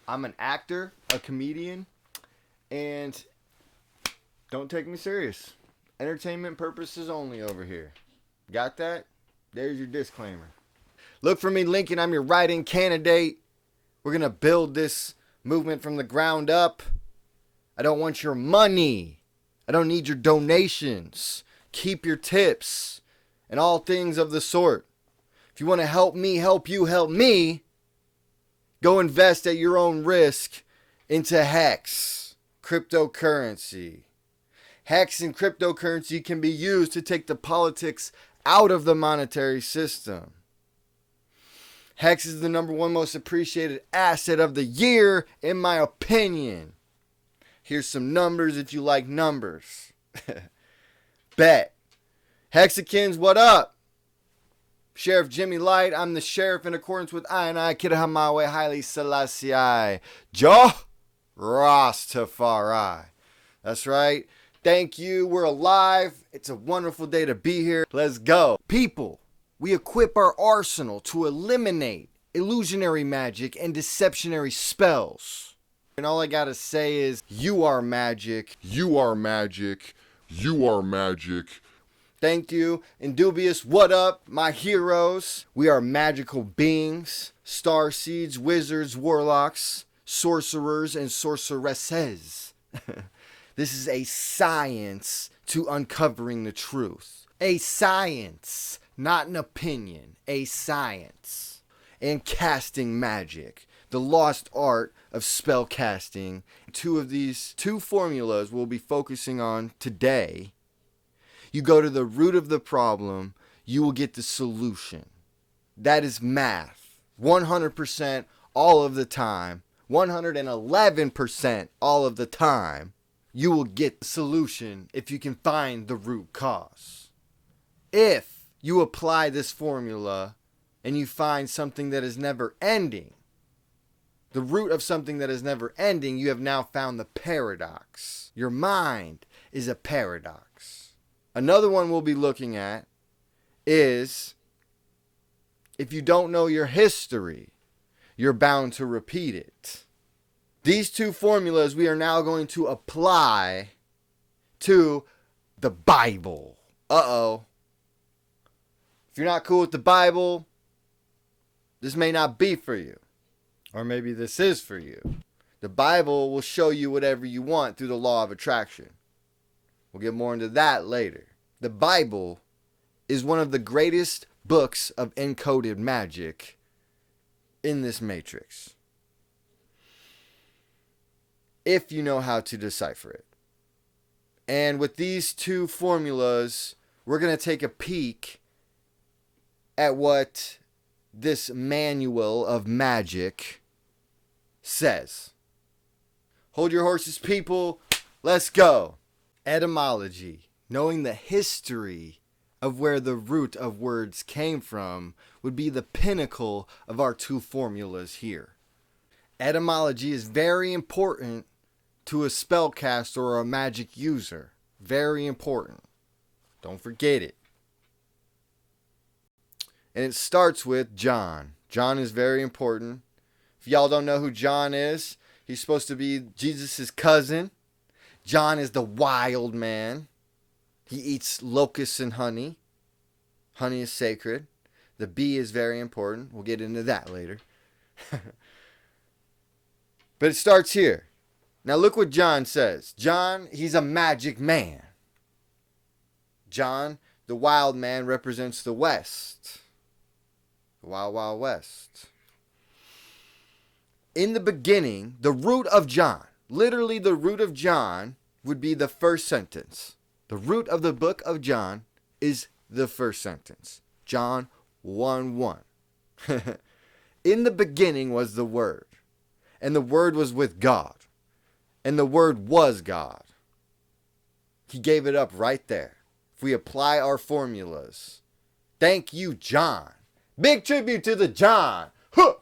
I'm an actor, a comedian, and don't take me serious. Entertainment purposes only over here. Got that? There's your disclaimer. Look for me, Lincoln. I'm your write-in candidate. We're going to build this movement from the ground up. I don't want your money. I don't need your donations. Keep your tips and all things of the sort. If you want to help me, help you, help me, go invest at your own risk into Hex, cryptocurrency. Hex and cryptocurrency can be used to take the politics out of the monetary system. Hex is the number one most appreciated asset of the year, in my opinion. Here's some numbers if you like numbers. Bet. Hexicans, what up? Sheriff Jimmy Light, I'm the sheriff in accordance with I Kirahamawe Haile Selassie. Joe Rastafari. That's right. Thank you. We're alive. It's a wonderful day to be here. Let's go. People, we equip our arsenal to eliminate illusionary magic and deceptionary spells. And all I gotta say is, you are magic. You are magic. You are magic. Thank you. Indubious, what up, my heroes? We are magical beings, starseeds, wizards, warlocks, sorcerers, and sorceresses. This is a science to uncovering the truth. A science, not an opinion. A science. And casting magic. The lost art of spell casting. Two of these formulas we'll be focusing on today. You go to the root of the problem, you will get the solution. That is math. 100% all of the time. 111% all of the time. You will get the solution if you can find the root cause. If you apply this formula and you find something that is never ending, the root of something that is never ending, you have now found the paradox. Your mind is a paradox. Another one we'll be looking at is, if you don't know your history, you're bound to repeat it. These two formulas we are now going to apply to the Bible. Uh-oh. If you're not cool with the Bible, this may not be for you. Or maybe this is for you. The Bible will show you whatever you want through the law of attraction. We'll get more into that later. The Bible is one of the greatest books of encoded magic in this matrix, if you know how to decipher it. And with these two formulas, we're going to take a peek at what this manual of magic says. Hold your horses, people. Let's go. Etymology. Knowing the history of where the root of words came from would be the pinnacle of our two formulas here. Etymology is very important to a spellcaster or a magic user. Very important. Don't forget it. And it starts with John. John is very important. If y'all don't know who John is, he's supposed to be Jesus' cousin. John is the wild man. He eats locusts and honey. Honey is sacred. The bee is very important. We'll get into that later. But it starts here. Now look what John says. John, he's a magic man. John, the wild man, represents the West. The Wild Wild West. In the beginning, the root of John, literally the root of John, would be the first sentence. The root of the book of John is the first sentence. John 1:1. In the beginning was the Word, and the Word was with God, and the Word was God. He gave it up right there. If we apply our formulas. Thank you, John. Big tribute to the John. Huh.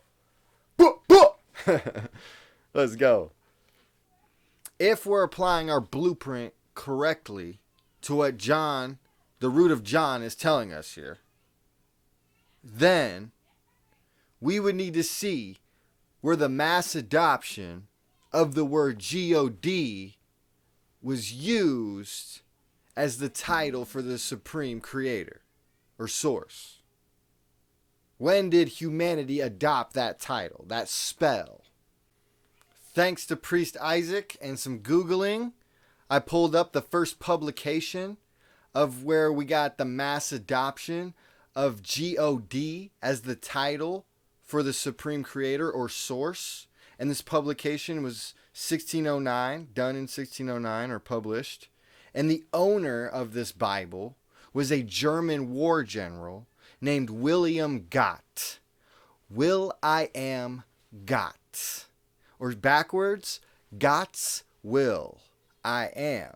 Buh, buh. Let's go. If we're applying our blueprint correctly to what John, the root of John, is telling us here, then we would need to see where the mass adoption of the word God was used as the title for the supreme creator or source. When did humanity adopt that title, that spell? Thanks to Priest Isaac and some Googling, I pulled up the first publication of where we got the mass adoption of God as the title for the supreme creator or source. And this publication was 1609, done in 1609 or published. And the owner of this Bible was a German war general named William Gott. Will-I-am Gott. Or backwards, Gott's will. I am.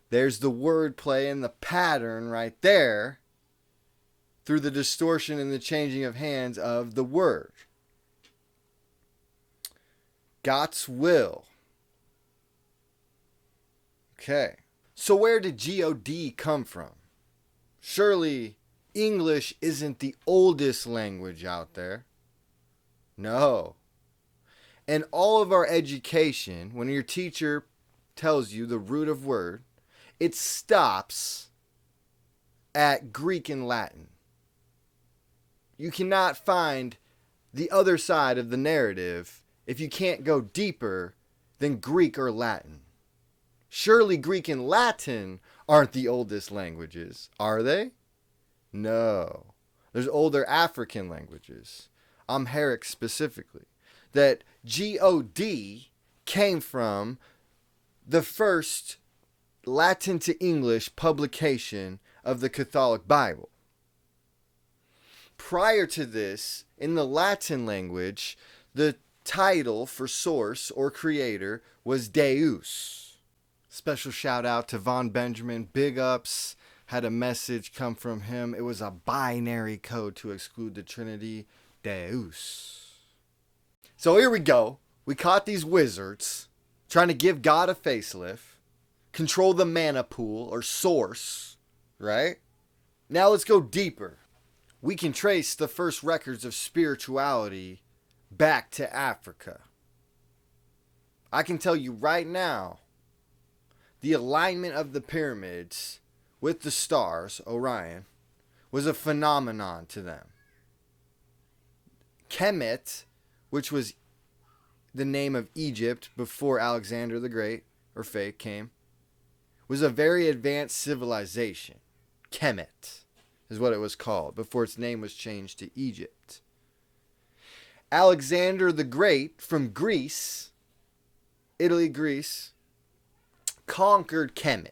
There's the wordplay and the pattern right there through the distortion and the changing of hands of the word. Gott's will. Okay. So where did God come from? Surely English isn't the oldest language out there. No. And all of our education, when your teacher tells you the root of word, it stops at Greek and Latin. You cannot find the other side of the narrative if you can't go deeper than Greek or Latin. Surely Greek and Latin aren't the oldest languages, are they? No. There's older African languages, Amharic specifically, that God came from the first Latin to English publication of the Catholic Bible. Prior to this, in the Latin language, the title for source or creator was Deus. Special shout out to Von Benjamin. Big ups. Had a message come from him. It was a binary code to exclude the Trinity. Deus. So here we go. We caught these wizards trying to give God a facelift, control the mana pool or source, right? Now let's go deeper. We can trace the first records of spirituality back to Africa. I can tell you right now, the alignment of the pyramids with the stars, Orion, was a phenomenon to them. Kemet, which was the name of Egypt before Alexander the Great, or fake, came, was a very advanced civilization. Kemet is what it was called before its name was changed to Egypt. Alexander the Great from Greece, Italy, Greece, conquered Kemet,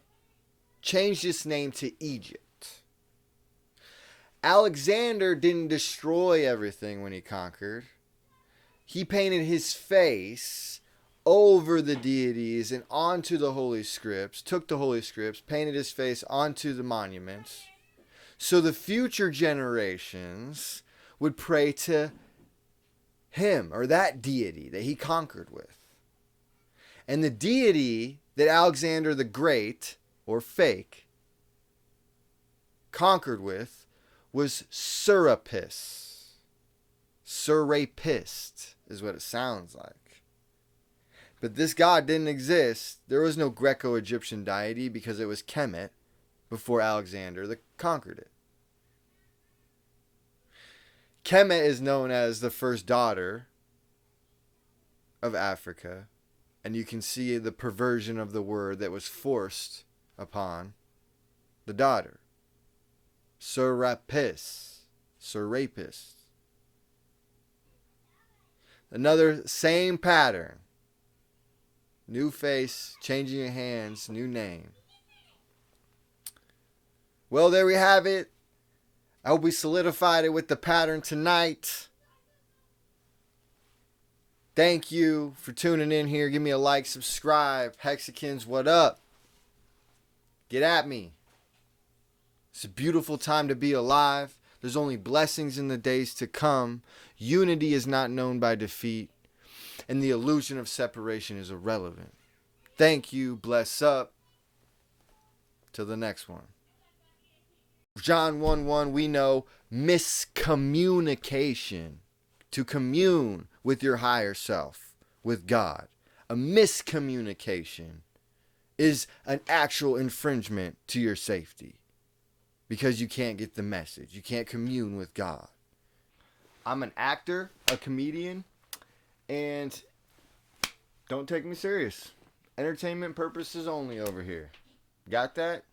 changed its name to Egypt. Alexander didn't destroy everything when he conquered. He painted his face over the deities and onto the holy scripts, took the holy scripts, painted his face onto the monuments, so the future generations would pray to him or that deity that he conquered with. And the deity that Alexander the Great, or fake, conquered with was Serapis. Serapist is what it sounds like. But this god didn't exist. There was no Greco-Egyptian deity because it was Kemet before Alexander conquered it. Kemet is known as the first daughter of Africa, and you can see the perversion of the word that was forced upon the daughter. Serapis. Serapist. Another same pattern. New face, changing of hands, new name. Well, there we have it. I hope we solidified it with the pattern tonight. Thank you for tuning in here. Give me a like, subscribe. Hexicans, what up? Get at me. It's a beautiful time to be alive. There's only blessings in the days to come. Unity is not known by defeat. And the illusion of separation is irrelevant. Thank you. Bless up. Till the next one. John 1:1, we know miscommunication. To commune with your higher self, with God. A miscommunication is an actual infringement to your safety because you can't get the message. You can't commune with God. I'm an actor, a comedian, and don't take me serious. Entertainment purposes only over here. Got that?